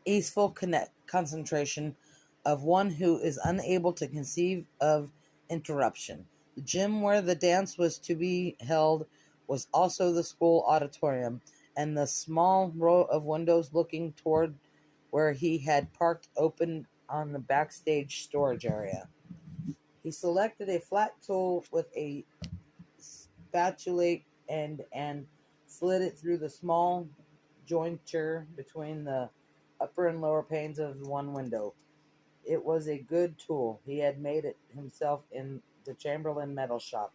easeful concentration of one who is unable to conceive of interruption. The gym where the dance was to be held was also the school auditorium, and the small row of windows looking toward where he had parked opened on the backstage storage area. He selected a flat tool with a spatulate end and slid it through the small jointure between the upper and lower panes of one window. It was a good tool. He had made it himself in the Chamberlain metal shop.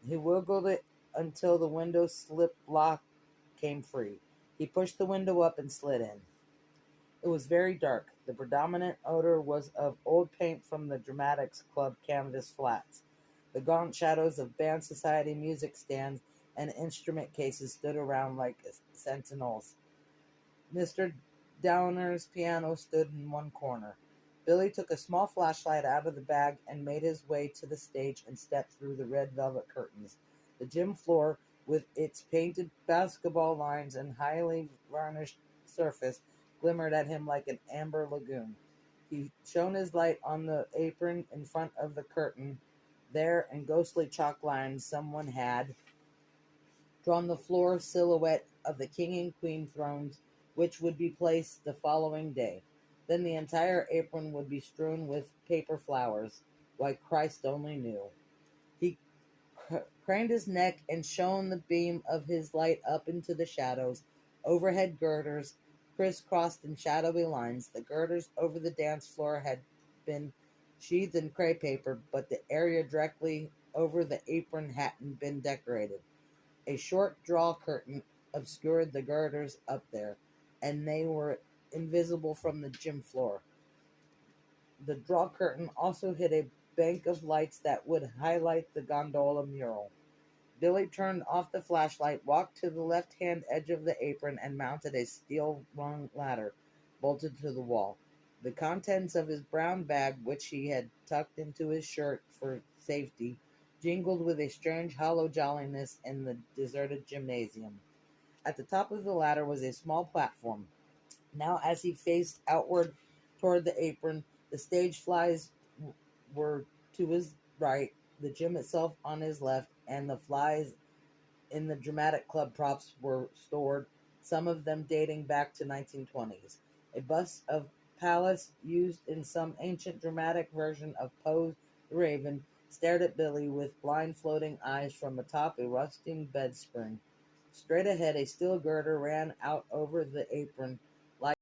He wiggled it until the window slip lock came free. He pushed the window up and slid in. It was very dark. The predominant odor was of old paint from the Dramatics Club canvas flats. The gaunt shadows of band society music stands and instrument cases stood around like sentinels. Mr. Downer's piano stood in one corner. Billy took a small flashlight out of the bag and made his way to the stage and stepped through the red velvet curtains. The gym floor, with its painted basketball lines and highly varnished surface, glimmered at him like an amber lagoon. He shone his light on the apron in front of the curtain. There, in ghostly chalk lines, someone had drawn the floor silhouette of the king and queen thrones, which would be placed the following day. Then the entire apron would be strewn with paper flowers. Why, Christ only knew. He craned his neck and shone the beam of his light up into the shadows. Overhead girders crisscrossed in shadowy lines. The girders over the dance floor had been sheathed in crepe paper, but the area directly over the apron hadn't been decorated. A short draw curtain obscured the girders up there, and they were invisible from the gym floor. The draw curtain also hid a bank of lights that would highlight the gondola mural. Billy turned off the flashlight, walked to the left-hand edge of the apron, and mounted a steel-rung ladder bolted to the wall. The contents of his brown bag, which he had tucked into his shirt for safety, jingled with a strange hollow jolliness in the deserted gymnasium. At the top of the ladder was a small platform. Now, as he faced outward toward the apron, the stage flies were to his right, the gym itself on his left, and the flies in the dramatic club props were stored, some of them dating back to 1920s. A bust of Pallas, used in some ancient dramatic version of Poe's The Raven, stared at Billy with blind floating eyes from atop a rusting bed spring. Straight ahead, a steel girder ran out over the apron,